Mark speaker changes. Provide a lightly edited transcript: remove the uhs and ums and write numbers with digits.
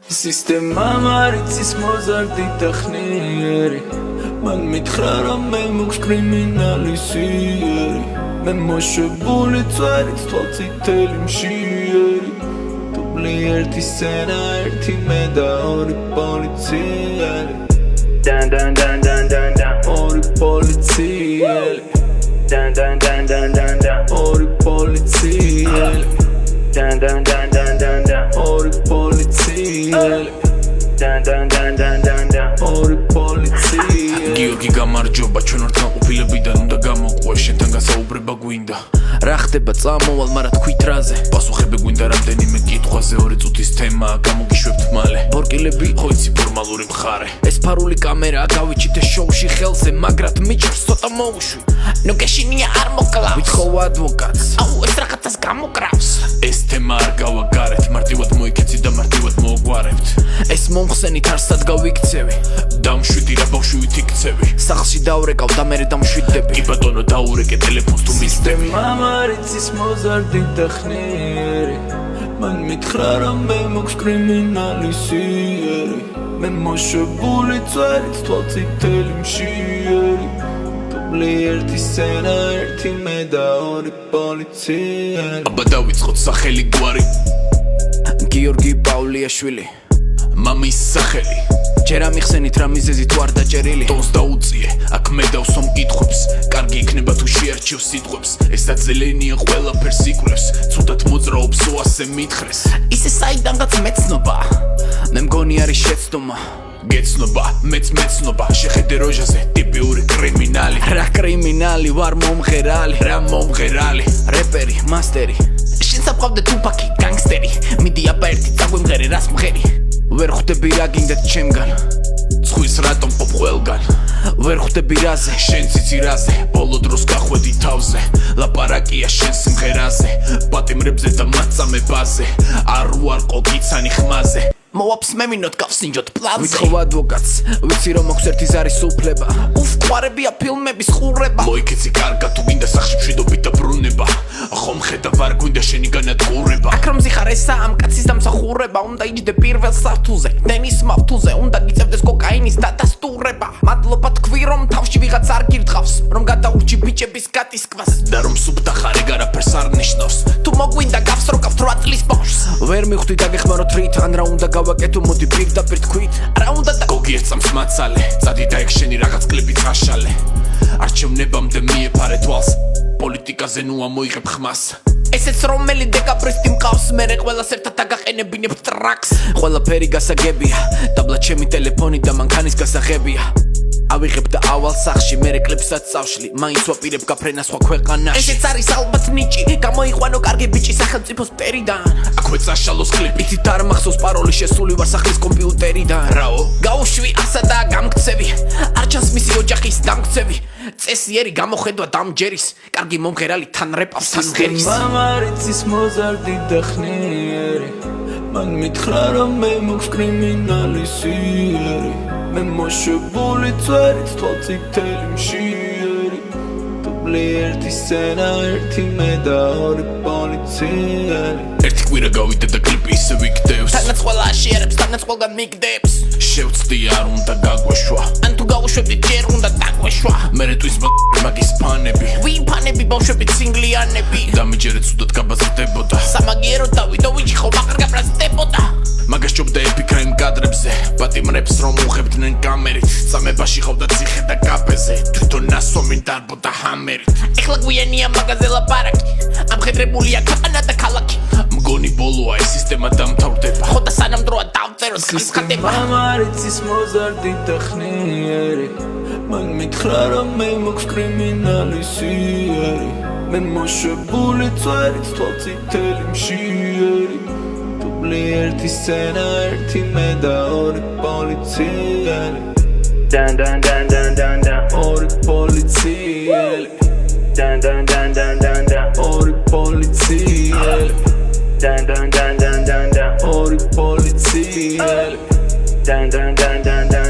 Speaker 1: Sistema maricis mozardi taxnieri Man mitxra რომ მე მოგს კრიმინალისიერი მე მოშვებული წვერით თვალწითელი მშიერი დუბლი ერთი სცენა ერთი მე და ორი პოლიციელი Dan dan dan dan dan dan ორი პოლიციელი Dan dan dan dan dan dan ორი პოლიციელი Dan dan dan dan dan dan ორი პოლიციელი Dan dan dan dan dan dan ორი პოლიციელი
Speaker 2: გიორგი გამარჯობა ჩვენ ორთან ყოფილებიდან უნდა გამოყვე შენთან გასაუბრება გვინდა რა ხდება წამოვალ მაგრამ თქვით რაზე პასუხები გვინდა რამდენიმე კითხვაზე ორი წუთის თემაა გამოგიშვებთ მალე ბორკილები ხო იცი ფორმალური მხარე ეს ფარული კამერაა გავიჩით ეს შოუში ხელზე მაგრად მიჭრს ცოტა მოუშვი ნუ გეშინია არ მოკლავს ვითხოვ ადვოკატს აუ ეს რაღაცას გამოკრავს ეს თემა არ გავაგარეთ მარტივად მოიქეცი და მარტივად მოგვარებთ ეს მომხსენით არსად გავიქცევი დამშვიდი რა ბავშვი ვიქცევი სახლში დავრეკავ და მე დამშვიდები კი ბატონო დაურეკე ტელეფონს თუ მისდები
Speaker 1: მარიცის მოზარდი ტექნიერი მან მითხრა რომ მე მოგს კრიმინალისიერი მე მოშვებული წვერით თვალწითელი მშიერი დუბლი ერთი სცენა ერთი მე და ორი პოლიციელი
Speaker 2: აბა დავიწყოთ სახელი გვარი გიორგი პავლიაშვილი მამის სახელი ჯერ ამიხსენით რა მიზეზით ვარ დაჭერილი ტონს დაუწიე აქ მე დავსვამ კითხვებს კარგი იქნება თუ შეარჩევ სიტყვებს ეს დაძელენია ყველაფერს იკვლევს ცუდად მოძრაობს ოასე მითხრეს ისე საიდანღაც მეცნობა მე მგონი არის შეცდომა გეცნობა მეც მეცნობა შეხედე როჟაზე ტიპიური კრიმინალი რა კრიმინალი ვარ მომღერალი რა მომღერალი რეპერი მასტერი შენ საფყავდე თუპაკი განგსტერი მიდი აბა ერთი წაგვიმღერე რას მღერი ვერ ხვდები რა გინდათ ჩემგან ცხვირს რატომ ყოფ ყველგან ვერ ხვდები რაზე შენ ციცი რაზე ბოლო დროს გახვედი თავზე ლაპარაკია შენ სიმღერაზე პატიმრებზე და მაწამებაზე არ უარყო გიცანი ხმაზე მოვაფს მემინოთ გავსინჯოთ პლანზე ვითხოვ ადვოკატს ვიცი რომ აქვს ერთი ზარის უფლება ყვარებია ფილმების ყურება მოიქეცი კარგად თუ გინდა სახში მშვიდობით და ბრუნება ხომ ხედავ არ გვინდა შენი განადგურება აქ რომ ზიხარ ესა ამ კაცის დამსახურება უნდა იჯდე პირველ საფთულზე დენის მავთულზე უნდა გიწევდეს კოკაინის დადასტურება მადლობა თქვი რომ თავში ვიღაც არ გირთხავს რომ გადაურჩი ბიჭების გატისკვას და რომ სუფთა ხარ არაფერს არ ნიშნავს თუ მოგვინდა გავსროკავთ 8 წლის ბავშვს ვერ მიხვდი დაგეხმაროთ რით ან რა უნდა გავაკეთო მოდი პირდაპირ თქვით რა უნდა და გოგი ერთსამს მაცალე წადი და ეგ შენი რაღაც კლები წაშალე არჩევნებამდე მიეფარე თვალს პოლიტიკაზე ნუ ამოიღებ ხმას ესეც რომელი დეკაბრისტი მყავს მერე ყველას ერთად აგაყენებინებ ტრაქს ყველაფერი გასაგებია დაბლა ჩემი ტელეფონი და მანქანის გასაღებია ავიღებ და ავალ სახში მერე კლიპსაც წავშლი მაინც ვაპირებ გაფრენა სხვა ქვეყანაში ესეც არის ალბათ ნიჭი გამოიყვანო კარგი ბიჭი სახელმწიფოს მტერიდან აქვე წაშალოს კლიპი იცით არ მახსოვს პაროლი შესული ვარ სახლის კომპიუტერიდან რაო გაუშვი ასადა გამქცევი არ ჩანს მისი ოჯახის დამქცევი წესიერი გამოხედვა დამჯერის კარგი მომღერალი თან რეპავს თან ღერის
Speaker 1: მარიცის მოზარდი ტექნიერი მან მითხრა რომ მე მოგს კრიმინალისიერი მე მოშვებული წვერით თვალწითელი მშიერი დუბლი ერთი სცენა ერთი მე და ორი პოლიციელი ერთი კვირა გავიდა და კლიპი ისე ვიგდევს თანაც ყველა აშიერებს თანაც ყველგან მიგდებს შევწდი არ უნდა გაგვეშვა ან თუ გავუშვები ჯერ უნდა დაგვეშვა მერე ტვის მაგის ფანები ვინ ფანები ბავშვები ცინგლიანები დამიჯერე ცუდად გაბაზრდებოდა სამაგიერო დავიდო ვიჭი ხომ აღარ გაბრაზდებოდა მაგას ჯობდა ეპიკა იმ კადრებზე პატიმრებს რომ უხებდნენ კამერით წამებაში ხოვდა ციხე და კაფეზე თვითონ ნასვამი დარბოდა ჰამერით ეხლა გვიანია მაგაზე ლაპარაკი ამხედრებულია ქვეყანა და ქალაქი მგონი ბოლოა ეს სისტემა დამთავრდება ხო და სანამ დროა დავწეროს ხდება მარიცის მოზარდი ტექნიერი მან მითხრა რომ მე მოგს კრიმინალისიერი მე მოშვებული წვერით თვალწითელი მშიერი დუბლი ერთი სცენა ერთი მე და ორი პოლიციელი Dan dan dan dan dan dan ორი პოლიციელი Dan dan dan dan dan dan ორი პოლიციელი Dan dan dan dan dan dan ორი პოლიციელი Dan dan dan dan dan